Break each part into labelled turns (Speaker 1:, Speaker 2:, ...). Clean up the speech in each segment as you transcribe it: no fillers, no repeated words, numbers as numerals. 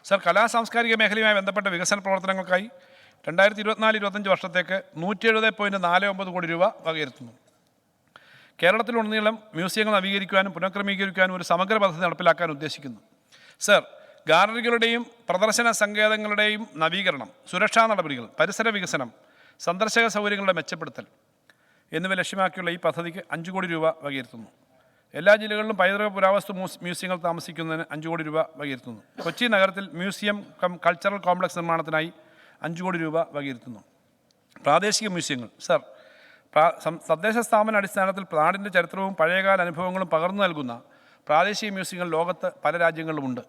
Speaker 1: Sir, സാംസ്കാരിക മേഖലയുമായി ബന്ധപ്പെട്ട വികസന പ്രവർത്തനങ്ങൾക്കായി 2024-25 വർഷത്തേക്ക് 170.49 കോടി രൂപ വകയിരുത്തുന്നു. കേരളത്തിലുടനീളം മ്യൂസിയങ്ങൾ നവീകരിക്കുവാനും പുനഃക്രമീകരിക്കുവാനും ഒരു സമഗ്ര പദ്ധതി നടപ്പിലാക്കാൻ ഉദ്ദേശിക്കുന്നു. സർ, ഗാലറികളുടെയും പ്രദർശന സങ്കേതങ്ങളുടെയും നവീകരണം, സുരക്ഷാ നടപടികൾ, പരിസര വികസനം, സന്ദർശക സൗകര്യങ്ങളുടെ മെച്ചപ്പെടുത്തൽ എന്നിവ ലക്ഷ്യമാക്കിയുള്ള ഈ പദ്ധതിക്ക് 5 കോടി രൂപ വകയിരുത്തുന്നു. എല്ലാ ജില്ലകളിലും പൈതൃക പുരാവസ്തു മ്യൂസിയങ്ങൾ താമസിക്കുന്നതിന് 5 കോടി രൂപ വകയിരുത്തുന്നു. കൊച്ചി നഗരത്തിൽ മ്യൂസിയം കൾച്ചറൽ കോംപ്ലക്സ് നിർമ്മാണത്തിനായി 5 കോടി രൂപ വകയിരുത്തുന്നു. പ്രാദേശിക മ്യൂസിയങ്ങൾ. സർ, തദ്ദേശ സ്ഥാപന അടിസ്ഥാനത്തിൽ നാടിൻ്റെ ചരിത്രവും പഴയകാല അനുഭവങ്ങളും പകർന്നു നൽകുന്ന പ്രാദേശിക മ്യൂസിയങ്ങൾ ലോകത്ത് പല രാജ്യങ്ങളിലുമുണ്ട്.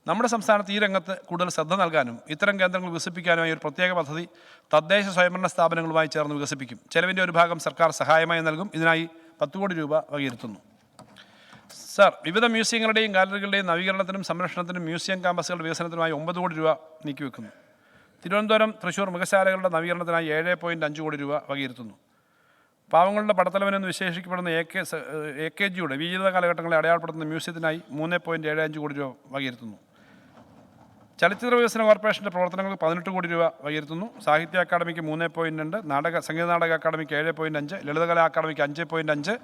Speaker 1: നമ്മുടെ സംസ്ഥാനത്ത് ഈ രംഗത്ത് കൂടുതൽ ശ്രദ്ധ നൽകാനും ഇത്തരം കേന്ദ്രങ്ങൾ വികസിപ്പിക്കാനുമായി ഒരു പ്രത്യേക പദ്ധതി തദ്ദേശ സ്വയംഭരണ സ്ഥാപനങ്ങളുമായി ചേർന്ന് വികസിപ്പിക്കും. ചെലവിൻ്റെ ഒരു ഭാഗം സർക്കാർ സഹായമായി നൽകും. ഇതിനായി 10 കോടി രൂപ വകയിരുത്തുന്നു. സർ, വിവിധ മ്യൂസിയങ്ങളുടെയും ഗാലറികളുടെയും നവീകരണത്തിനും സംരക്ഷണത്തിനും മ്യൂസിയം ക്യാമ്പസുകളുടെ വികസനത്തിനുമായി 9 കോടി രൂപ നീക്കിവെക്കുന്നു. തിരുവനന്തപുരം, തൃശ്ശൂർ മൃഗശാലകളുടെ നവീകരണത്തിനായി 7.5 കോടി രൂപ വകയിരുത്തുന്നു. പാവങ്ങളുടെ പടത്തലവനെന്ന് വിശേഷിക്കപ്പെടുന്ന AKGയുടെ വിവിധ കാലഘട്ടങ്ങളെ അടയാളപ്പെടുത്തുന്ന മ്യൂസിയത്തിനായി 3.75 കോടി രൂപ വകയിരുത്തുന്നു. ചലച്ചിത്ര വികസന കോർപ്പറേഷൻ്റെ പ്രവർത്തനങ്ങൾക്ക് 18 കോടി രൂപ വകയിരുത്തുന്നു. സാഹിത്യ academic 3.2, Sangeetha Nataka academic 7.5, Lalithakala academic 5.5,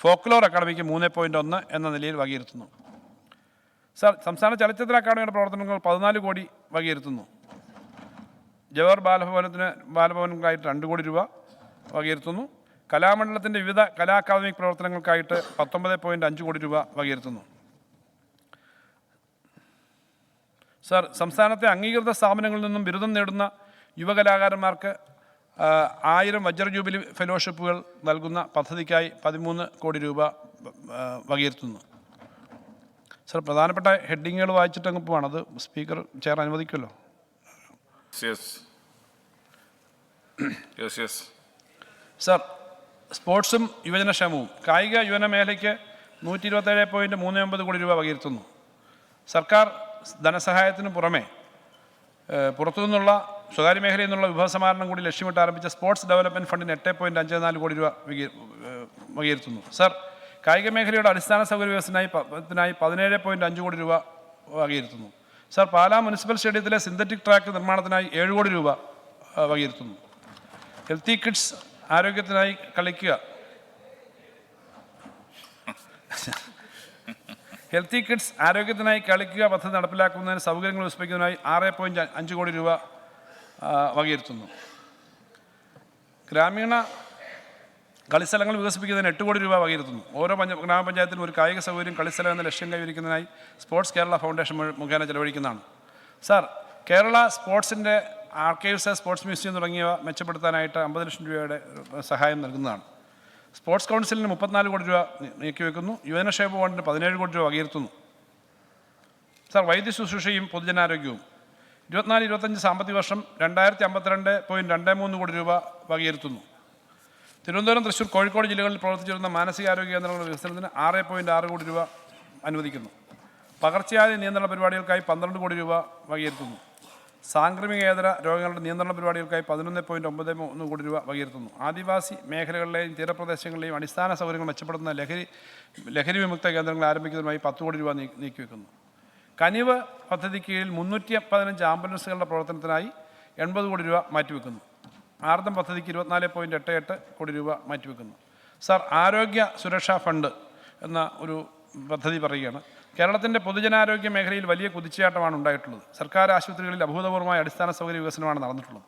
Speaker 1: folklore academic 3.1 എന്ന നിലയിൽ വകയിരുത്തുന്നു. സർ, സംസ്ഥാന ചലച്ചിത്ര അക്കാദമിയുടെ പ്രവർത്തനങ്ങൾ 14 കോടി വകയിരുത്തുന്നു. ജവഹർ ബാലഭവനങ്ങൾക്കായിട്ട് 2 കോടി രൂപ വകയിരുത്തുന്നു. കലാമണ്ഡലത്തിൻ്റെ വിവിധ കലാ അക്കാദമിക് പ്രവർത്തനങ്ങൾക്കായിട്ട് 19.5 കോടി രൂപ വകയിരുത്തുന്നു. സർ, സംസ്ഥാനത്തെ അംഗീകൃത സ്ഥാപനങ്ങളിൽ നിന്നും ബിരുദം നേടുന്ന യുവകലാകാരന്മാർക്ക് 1000 വജ്ര ജൂബിലി ഫെലോഷിപ്പുകൾ നൽകുന്ന പദ്ധതിക്കായി 13 കോടി രൂപ വകയിരുത്തുന്നു. സർ, പ്രധാനപ്പെട്ട ഹെഡിങ്ങുകൾ വായിച്ചിട്ട് അങ്ങ് പോവാണ്. അത് സ്പീക്കർ ചെയർ അനുവദിക്കുമല്ലോ. സർ, സ്പോർട്സും യുവജനക്ഷേമവും. കായിക യുവന മേഖലയ്ക്ക് 127.39 കോടി രൂപ വകയിരുത്തുന്നു. സർക്കാർ ധനസഹായത്തിന് പുറമെ പുറത്തുനിന്നുള്ള സ്വകാര്യ മേഖലയിൽ നിന്നുള്ള വിഭവസമാഹരണം കൂടി ലക്ഷ്യമിട്ട് ആരംഭിച്ച സ്പോർട്സ് ഡെവലപ്മെൻറ്റ് ഫണ്ടിന് 8.54 കോടി രൂപ വകയിരുത്തുന്നു. സർ, കായിക മേഖലയുടെ അടിസ്ഥാന സൗകര്യ വികസനത്തിനായി 17.5 കോടി രൂപ വകയിരുത്തുന്നു. സർ, പാലാ മുനിസിപ്പൽ സ്റ്റേഡിയത്തിലെ സിന്തറ്റിക് ട്രാക്ക് നിർമ്മാണത്തിനായി 7 കോടി രൂപ വകയിരുത്തുന്നു. ഹെൽത്തി കിഡ്സ് ആരോഗ്യത്തിനായി കളിക്കുക പദ്ധതി നടപ്പിലാക്കുന്നതിന് സൗകര്യങ്ങൾ വികസിപ്പിക്കുന്നതിനായി 6.5 കോടി രൂപ വകയിരുത്തുന്നു. ഗ്രാമീണ കളിസ്ഥലങ്ങൾ വികസിപ്പിക്കുന്നതിന് 8 കോടി രൂപ വകയിരുത്തുന്നു. ഓരോ ഗ്രാമപഞ്ചായത്തിലും ഒരു കായിക സൗകര്യം കളിസ്ഥലം എന്ന ലക്ഷ്യം കൈവരിക്കുന്നതിനായി സ്പോർട്സ് കേരള ഫൗണ്ടേഷൻ മുഖേന ചെലവഴിക്കുന്നതാണ്. സർ, കേരള സ്പോർട്സിൻ്റെ ആർക്കൈവ്സ്, സ്പോർട്സ് മ്യൂസിയം തുടങ്ങിയവ മെച്ചപ്പെടുത്താനായിട്ട് 50 ലക്ഷം രൂപയുടെ സഹായം നൽകുന്നതാണ്. സ്പോർട്സ് കൗൺസിലിന് 34 കോടി രൂപ നീക്കിവെക്കുന്നു. യുവജനക്ഷേമ ബോർഡിന് 17 കോടി രൂപ വകയിരുത്തുന്നു. സർ, വൈദ്യ ശുശ്രൂഷയും പൊതുജനാരോഗ്യവും. 24-25 സാമ്പത്തിക വർഷം 2052.23 കോടി രൂപ വകയിരുത്തുന്നു. തിരുവനന്തപുരം, തൃശ്ശൂർ, കോഴിക്കോട് ജില്ലകളിൽ പ്രവർത്തിച്ചിരുന്ന മാനസികാരോഗ്യ കേന്ദ്രങ്ങളുടെ വികസനത്തിന് 6.6 കോടി രൂപ അനുവദിക്കുന്നു. പകർച്ചവ്യാധി നിയന്ത്രണ പരിപാടികൾക്കായി 12 കോടി രൂപ വകയിരുത്തുന്നു. സാംക്രമികേതര രോഗങ്ങളുടെ നിയന്ത്രണ പരിപാടികൾക്കായി 11.93 കോടി രൂപ വകയിരുത്തുന്നു. ആദിവാസി മേഖലകളിലെയും തീരപ്രദേശങ്ങളിലെയും അടിസ്ഥാന സൗകര്യങ്ങൾ മെച്ചപ്പെടുത്തുന്ന ലഹരി വിമുക്ത കേന്ദ്രങ്ങൾ ആരംഭിക്കുന്നതിനായി 10 കോടി രൂപ നീക്കിവെക്കുന്നു. കനിവ് പദ്ധതിക്ക് കീഴിൽ 315 ആംബുലൻസുകളുടെ പ്രവർത്തനത്തിനായി 80 കോടി രൂപ മാറ്റിവെക്കുന്നു. ആർദ്രം പദ്ധതിക്ക് 24.88 കോടി രൂപ മാറ്റിവെക്കുന്നു. സർ, ആരോഗ്യ സുരക്ഷാ ഫണ്ട് എന്ന ഒരു പദ്ധതി പറയുകയാണ്. കേരളത്തിൻ്റെ പൊതുജനാരോഗ്യ മേഖലയിൽ വലിയ കുതിച്ചുചാട്ടമാണ് ഉണ്ടായിട്ടുള്ളത്. സർക്കാർ ആശുപത്രികളിൽ അഭൂതപൂർവമായ അടിസ്ഥാന സൗകര്യ വികസനമാണ് നടന്നിട്ടുള്ളത്.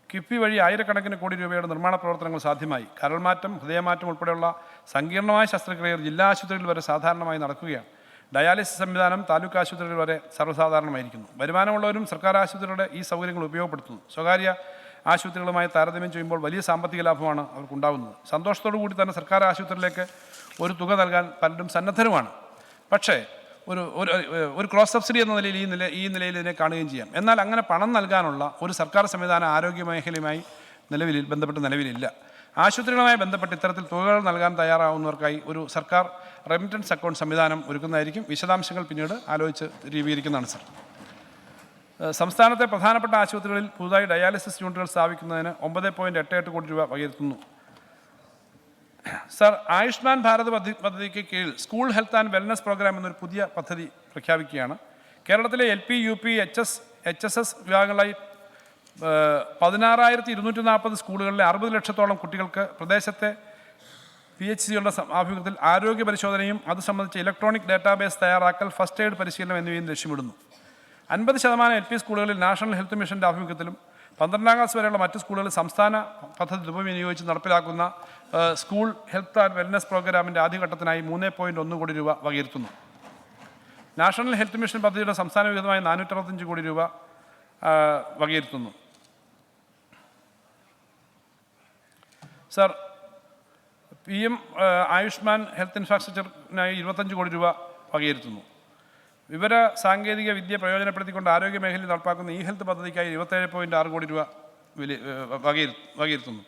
Speaker 1: കിഫ്ബി വഴി ആയിരക്കണക്കിന് കോടി രൂപയുടെ നിർമ്മാണ പ്രവർത്തനങ്ങൾ സാധ്യമായി. കരൾമാറ്റം, ഹൃദയമാറ്റം ഉൾപ്പെടെയുള്ള സങ്കീർണമായ ശസ്ത്രക്രിയകൾ ജില്ലാ ആശുപത്രികളിൽ വരെ സാധാരണമായി നടക്കുകയാണ്. ഡയാലിസിസ് സംവിധാനം താലൂക്ക് ആശുപത്രികൾ വരെ സർവ്വസാധാരണമായിരിക്കുന്നു. വരുമാനമുള്ളവരും സർക്കാർ ആശുപത്രികളുടെ ഈ സൗകര്യങ്ങൾ ഉപയോഗപ്പെടുത്തുന്നു. സ്വകാര്യ ആശുപത്രികളുമായി താരതമ്യം ചെയ്യുമ്പോൾ വലിയ സാമ്പത്തിക ലാഭമാണ് അവർക്കുണ്ടാകുന്നത്. സന്തോഷത്തോടു കൂടി തന്നെ സർക്കാർ ആശുപത്രിയിലേക്ക് ഒരു തുക നൽകാൻ പലരും സന്നദ്ധരുമാണ്. പക്ഷേ ഒരു ക്രോസ് സബ്സിഡി എന്ന നിലയിൽ ഈ നിലയിൽ ഇതിനെ കാണുകയും ചെയ്യാം. എന്നാൽ അങ്ങനെ പണം നൽകാനുള്ള ഒരു സർക്കാർ സംവിധാനം ആരോഗ്യ മേഖലയുമായി ബന്ധപ്പെട്ട് നിലവിലില്ല. ആശുപത്രികളുമായി ബന്ധപ്പെട്ട് ഇത്തരത്തിൽ തുകകൾ നൽകാൻ തയ്യാറാവുന്നവർക്കായി ഒരു സർക്കാർ റെമിറ്റൻസ് അക്കൗണ്ട് സംവിധാനം ഒരുക്കുന്നതായിരിക്കും. വിശദാംശങ്ങൾ പിന്നീട് ആലോചിച്ച് രൂപീകരിക്കുന്നതാണ്. സർ, സംസ്ഥാനത്തെ പ്രധാനപ്പെട്ട ആശുപത്രികളിൽ പുതുതായി ഡയാലിസിസ് യൂണിറ്റുകൾ സ്ഥാപിക്കുന്നതിന് 9.88 കോടി രൂപ വകയിരുത്തുന്നു. സർ, ആയുഷ്മാൻ ഭാരത് പദ്ധതിക്ക് കീഴിൽ school health and wellness programme എന്നൊരു പുതിയ പദ്ധതി പ്രഖ്യാപിക്കുകയാണ്. കേരളത്തിലെ LP, UP, HSS വിഭാഗങ്ങളായി 16,240 സ്കൂളുകളിലെ 60 ലക്ഷത്തോളം കുട്ടികൾക്ക് പ്രദേശത്തെ PHCയുടെ ആഭിമുഖ്യത്തിൽ ആരോഗ്യ പരിശോധനയും അത് സംബന്ധിച്ച് ഇലക്ട്രോണിക് ഡാറ്റാബേസ് തയ്യാറാക്കൽ, ഫസ്റ്റ് എയ്ഡ് പരിശീലനം എന്നിവയും ലക്ഷ്യമിടുന്നു. 50% LP സ്കൂളുകളിൽ നാഷണൽ ഹെൽത്ത് മിഷൻ്റെ ആഭിമുഖ്യത്തിലും 12ാം ക്ലാസ് വരെയുള്ള മറ്റ് സ്കൂളുകളിൽ സംസ്ഥാന പദ്ധതി ഉപവിനിയോഗിച്ച് നടപ്പിലാക്കുന്ന സ്കൂൾ ഹെൽത്ത് ആൻഡ് വെൽനസ് പ്രോഗ്രാമിൻ്റെ ആദ്യഘട്ടത്തിനായി 3.1 കോടി രൂപ വകയിരുത്തുന്നു. നാഷണൽ ഹെൽത്ത് മിഷൻ പദ്ധതിയുടെ സംസ്ഥാന വിഹിതമായി 465 കോടി രൂപ വകയിരുത്തുന്നു. സർ, PM ആയുഷ്മാൻ ഹെൽത്ത് ഇൻഫ്രാസ്ട്രക്ചറിനായി 25 കോടി രൂപ വകയിരുത്തുന്നു. വിവര സാങ്കേതിക വിദ്യ പ്രയോജനപ്പെടുത്തിക്കൊണ്ട് ആരോഗ്യ മേഖലയിൽ നടപ്പാക്കുന്ന ഹെൽത്ത് പദ്ധതിക്കായി 27.6 കോടി രൂപ വകയിരുത്തുന്നു.